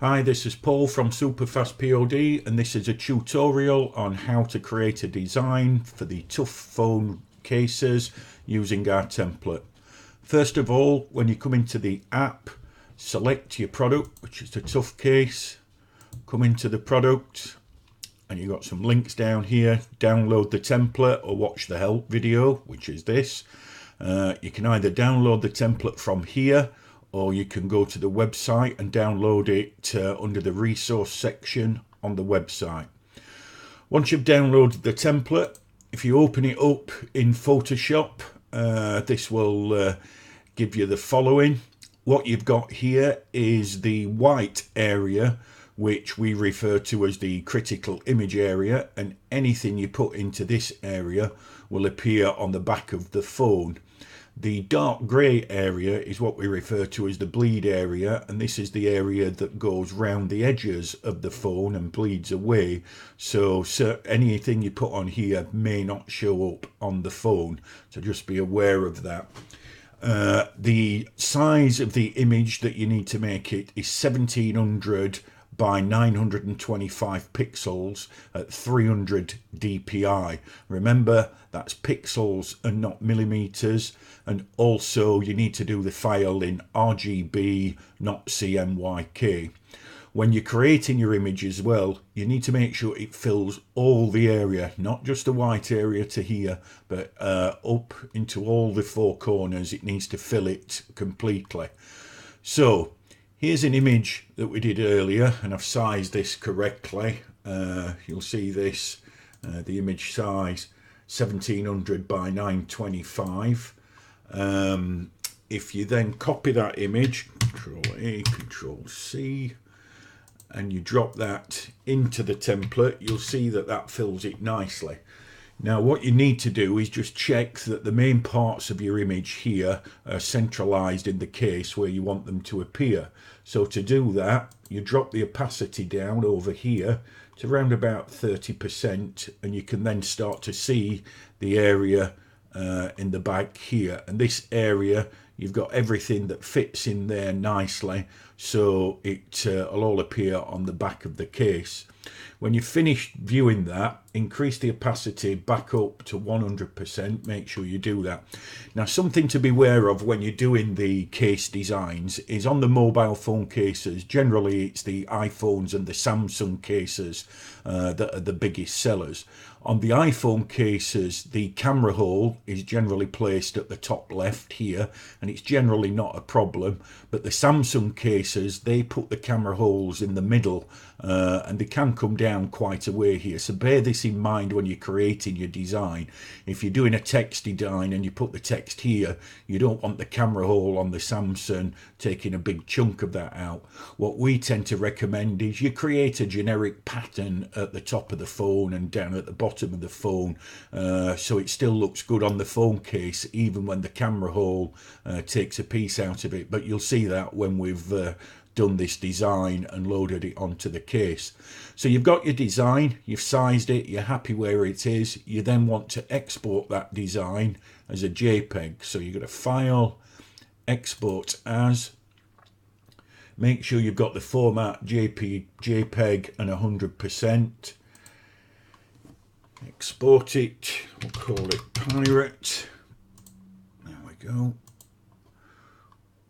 Hi, this is Paul from Superfast POD, and this is a tutorial on how to create a design for the Tough phone cases using our template. First of all, when you come into the app, select your product, which is the Tough case, come into the product, and you've got some links down here. Download the template or watch the help video, which is this. You can either download the template from here, or you can go to the website and download it under the resource section on the website. Once you've downloaded the template, if you open it up in Photoshop, this will give you the following. What you've got here is the white area, which we refer to as the critical image area, and anything you put into this area will appear on the back of the phone. The dark grey area is what we refer to as the bleed area, and this is the area that goes round the edges of the phone and bleeds away. So anything you put on here may not show up on the phone, so just be aware of that. The size of the image that you need to make it is 1700 by 925 pixels at 300 dpi. Remember, that's pixels and not millimeters, and also you need to do the file in RGB, not CMYK. When you're creating your image as well, you need to make sure it fills all the area, not just the white area to here, but up into all the four corners. It needs to fill it completely. So here's an image that we did earlier, and I've sized this correctly. You'll see this, the image size 1700 by 925. If you then copy that image, Control A, Control C, and you drop that into the template, you'll see that that fills it nicely. Now what you need to do is just check that the main parts of your image here are centralized in the case where you want them to appear. So to do that, you drop the opacity down over here to around about 30%, and you can then start to see the area in the back here. And this area, you've got everything that fits in there nicely, so it'll all appear on the back of the case. When you've finished viewing that, increase the opacity back up to 100%. Make sure you do that. Now, something to be aware of when you're doing the case designs is on the mobile phone cases, generally it's the iPhones and the Samsung cases that are the biggest sellers. On the iPhone cases, the camera hole is generally placed at the top left here, and it's generally not a problem. But the Samsung cases, they put the camera holes in the middle, and they can come down quite a way here. So bear this in mind when you're creating your design. If you're doing a text design and you put the text here, you don't want the camera hole on the Samsung taking a big chunk of that out. What we tend to recommend is you create a generic pattern at the top of the phone and down at the bottom of the phone, so it still looks good on the phone case even when the camera hole takes a piece out of it. But you'll see that when we've done this design and loaded it onto the case. So you've got your design, you've sized it, you're happy where it is. You then want to export that design as a JPEG. So you've got a file, export as. Make sure you've got the format JPEG and 100%. Export it, we'll call it Pirate. There we go.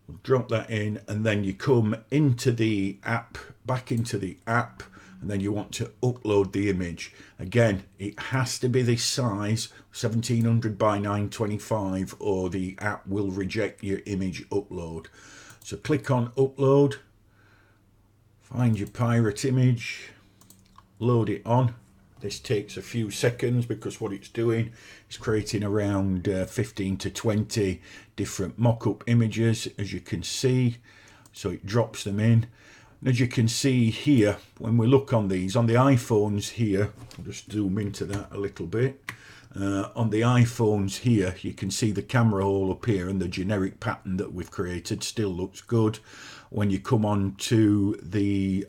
We'll drop that in, and then you come into the app, back into the app, and then you want to upload the image. Again, it has to be this size, 1700 by 925, or the app will reject your image upload. So click on upload, find your Pirate image, load it on. This takes a few seconds because what it's doing is creating around 15 to 20 different mock-up images, as you can see. So it drops them in. And as you can see here, when we look on these, on the iPhones here, I'll just zoom into that a little bit. On the iPhones here, you can see the camera hole up here, and the generic pattern that we've created still looks good. When you come on to the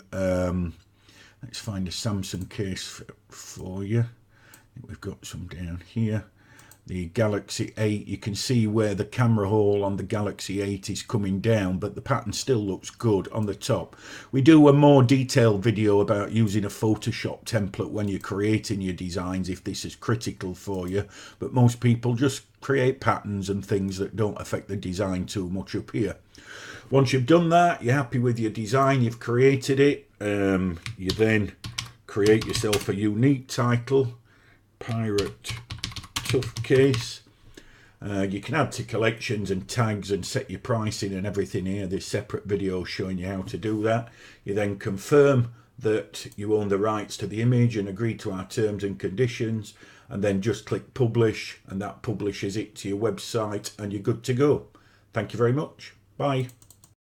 let's find a Samsung case for you. I think we've got some down here. the Galaxy 8, you can see where the camera hole on the Galaxy 8 is coming down, but the pattern still looks good on the top. We do a more detailed video about using a Photoshop template when you're creating your designs, if this is critical for you, but most people just create patterns and things that don't affect the design too much up here. Once you've done that, you're happy with your design, you've created it, you then create yourself a unique title, Pirate Tough Case. You can add to collections and tags and set your pricing and everything here. There's separate videos showing you how to do that. You then confirm that you own the rights to the image and agree to our terms and conditions, and then just click publish, and that publishes it to your website and you're good to go. Thank you very much. Bye.